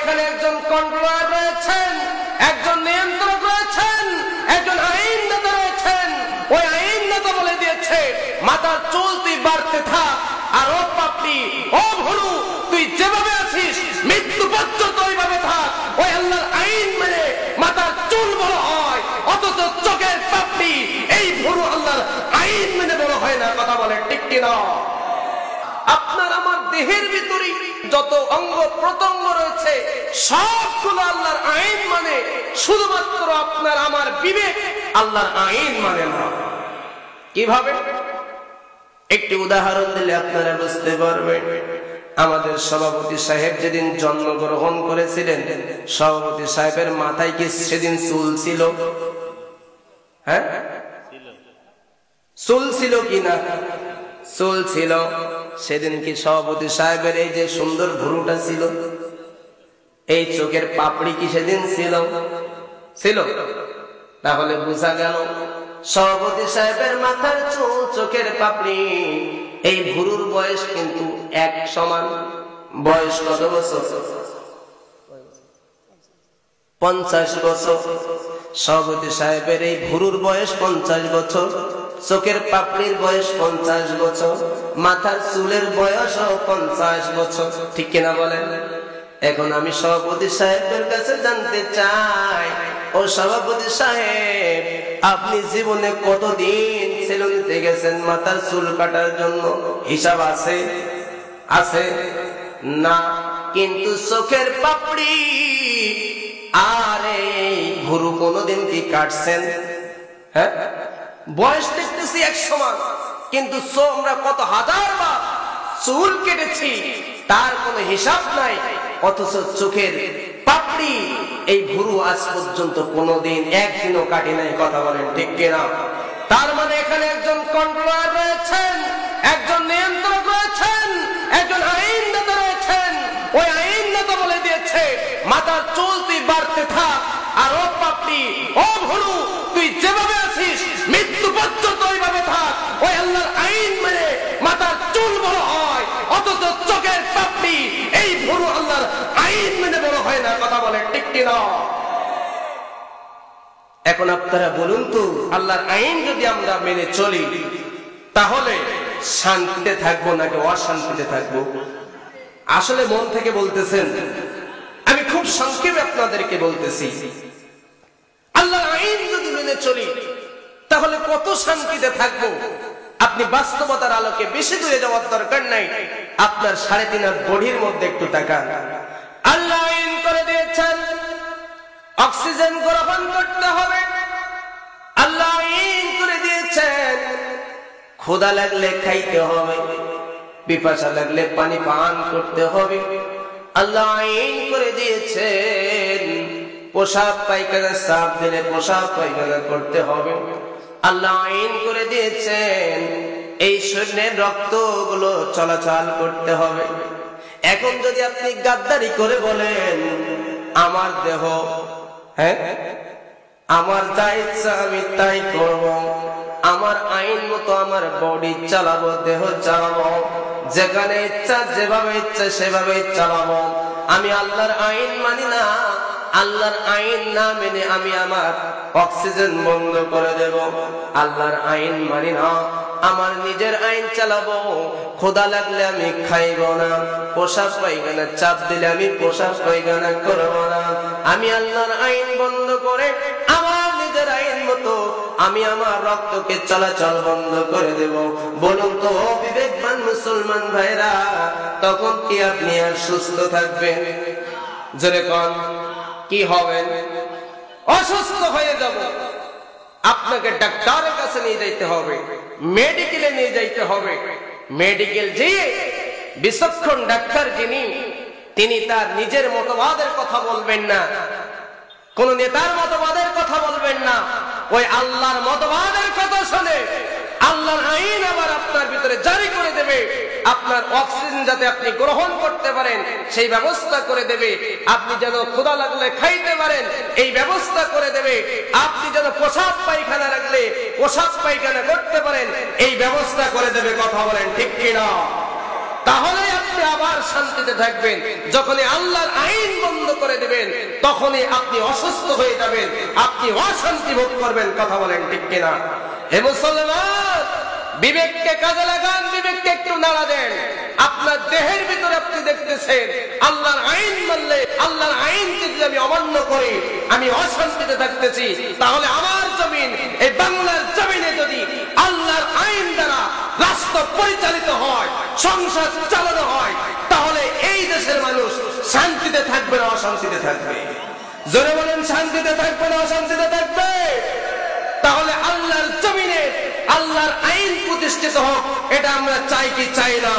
এখানে একজন কন্ট্রোলার রয়েছেন, একজন নিয়ন্ত্রক রয়েছেন, একজন আইন নেতা রয়েছেন। ওই আইন নেতা বলে দিয়েছে মাথার চুল তুই বাড়তে থাক, আর ও পাপড়ি, ও ভুরু, তুই যেভাবে আছিস মৃত্যু পর্যন্ত ওইভাবে থাক। ওই আল্লাহর আইন মেনে মাথার চুল বড় হয়, অথচ চোখের পাপড়ি এই ভুরু আল্লাহর আইন মেনে বড় হয় না। কথা বলে ঠিক কিনা? আপনার আমার দেহের ভিতরে যত অঙ্গ প্রত্যঙ্গ রয়েছে সবগুলো আল্লাহর আইন মানে, শুধুমাত্র আপনার আমার বিবেক আল্লাহর আইন মানে না। কিভাবে? একটি উদাহরণ দিলে আপনারা বুঝতে পারবেন। আমাদের সভাপতি সাহেব যেদিন জন্মগ্রহণ করেছিলেন, সভাপতি সাহেবের মাথায় কি সেদিন চুল ছিল? হ্যাঁ, চুল ছিল কিনা? চুল ছিল। সেদিন কি সভাপতি সাহেবের এই যে সুন্দর ভুরুটা ছিল? এই চোখের পাপড়ি কি সেদিন ছিল? ছিল। তাহলে বোঝা গেল সভাপতি সাহেবের মাথার চুল, চোখের পাপড়ি, এই ভুরুর বয়স কিন্তু এক সমান। বয়স কত বছর? 50 বছর। সভাপতি সাহেবের এই ভুরুর বয়স 50 বছর, চোখের পাপড়ির বয়স 50 বছর, মাথার চুলের বয়স 50 বছর। ঠিক কিনা বলেন? এখন আমি সভাপতি সাহেবের কাছে জানতে চাই, ও সভাপতি সাহেব, আপনি জীবনে কতদিন সেলুনে গেছেন মাথার চুল কাটার জন্য? হিসাব আছে? আছে না। কিন্তু চোখের পাপড়ি আর এই ভুরু কোনদিন কি কাটছেন? হ্যাঁ, বয়স দেখতেছি এক সমান, কিন্তু আমরা কত হাজার বার চুল কেটেছি তার কোনো হিসাব নাই। অথচ চোখের পাপড়ি এই ভুরু আজ পর্যন্ত কোনদিন একদিনও কাটি নাই। কথা বলেন ঠিক কিনা? তার মানে এখানে একজন কন্ট্রোলার রয়েছেন, একজন নিয়ন্ত্রক রয়েছেন, একজন আইন নেতা রয়েছেন। ওই আইন নেতা বলে দিয়েছে মাথার চুল তুই বাড়তে থাক, আর ও পাপড়ি, ও ভুরু, তুই যেভাবে আছিস মৃত্যু পর্যন্ত ওইভাবে থাক। ওই আল্লাহর আইন মেনে মাথার চুল বড় হয়, অথচ চোখের পাপড়ি এই ভুরু আল্লাহর আইন মেনে বড় হয় না। কথা বলে ঠিক কিনা? এখন আপনারা বলুন তো, আল্লাহর আইন যদি আমরা মেনে চলি তাহলে শান্তিতে থাকবো নাকি অশান্তিতে থাকবো? আসলে মন থেকে বলতেছেন, আমি খুব সংক্ষেপে আপনাদেরকে বলতেছি, আল্লাহর আইন যদি মেনে চলি তাহলে কত শান্তিতে থাকবো। আপনি বাস্তবতার আলোকে বেশি দূরে যাওয়ার দরকার নাই, আপনার 3.5 হাত বডির মধ্যে একটু তাকান। আল্লাহ আইন করে দিয়েছেন অক্সিজেন গ্রহণ করতে হবে। আল্লাহ আইন করে দিয়েছেন ক্ষুধা লাগলে খাইতে হবে, পিপাসা লাগলে পানি পান করতে হবে। আল্লাহ আইন করে দিয়েছেন পোশাক পায়খানা সাফ দিলে পোশাক পায়খানা করতে হবে। আল্লাহ আইন করে দিয়েছেন এই শরীরের রক্তগুলো চলাচল করতে হবে। এখন যদি আপনি গাদ্দারি করে বলেন আমার দেহ, হ্যাঁ, আমার যা ইচ্ছা আমি তাই করব, আমার আইন মতো আমার বডি চালাবো, দেহ চালাবো, যেখানে ইচ্ছা যেভাবে ইচ্ছা সেভাবে চালাবো, আমি আল্লাহর আইন মানি না, আল্লাহর আইন না মেনে আমি আমার অক্সিজেন বন্ধ করে দেব, আল্লাহর আইন মানি না, আমার নিজের আইন চালাবো, ক্ষুধা লাগলে আমি খাইব না, পোশাক পায়খানা চাপ দিলে আমি পোশাক পায়খানা করব না, আমি আল্লাহর আইন বন্ধ করে আমার নিজের আইন মতো আমি আমার রক্তকে চলাচল বন্ধ করে দেব। বলুন তো বিবেকবান মুসলমান ভাইরা, তখন কি আপনি আর সুস্থ থাকবেন? জোরে কোন, কি হবেন? অসুস্থ হয়ে যাব। আপনাকে ডাক্তারের কাছে নিয়ে যাইতে হবে, মেডিকেলে নিয়ে যাইতে হবে। মেডিকেল যেয়ে বিচক্ষণ ডাক্তার যিনি, তিনি তার নিজের মতবাদের কথা বলবেন না, কোন নেতার মতবাদের কথা বলবেন না, ওই আল্লাহর মতবাদের কথা শুনে আল্লাহর আইন আবার আপনার ভিতরে জারি করে দেবে। আপনার অক্সিজেন যাতে আপনি গ্রহণ করতে পারেন সেই ব্যবস্থা করে দেবে, আপনি যেন ক্ষুধা লাগলে খাইতে পারেন এই ব্যবস্থা করে দেবে, আপনি যেন পোশাক পায়খানা লাগলে পোশাক পায়খানা করতে পারেন এই ব্যবস্থা করে দেবে। কথা বলেন ঠিক কিনা? তাহলে আপনি আবার শান্তিতে থাকবেন। যখন আল্লাহর আইন বন্ধ করে তখনই আপনি অসুস্থ হয়ে যাবেন, আপনি অশান্তি ভোগ করবেন। কথা বলেন ঠিক কিনা? হে মুসলমান, বিবেককে কাজে লাগান, বিবেককে একটু নাড়া দেন। আপনার দেহের ভিতরে আপনি দেখতেছেন আল্লাহর আইন মানলে, আল্লাহর আইনকে যদি আমি অমান্য করি, আমি অশান্তিতে থাকতেছি। তাহলে আমার জমিন, এই বাংলার জমিনে যদি আল্লাহর আইন দ্বারা রাষ্ট্র পরিচালিত হয়, সংসার চালানো হয়, তাহলে এই দেশের মানুষ শান্তিতে থাকবে না অশান্তিতে থাকবে? জোরে বলেন, শান্তিতে থাকবে না অশান্তিতে থাকবে? তাহলে আল্লাহর জমিনে আল্লাহর আইন প্রতিষ্ঠিত হোক, এটা আমরা চাই কি চাই না?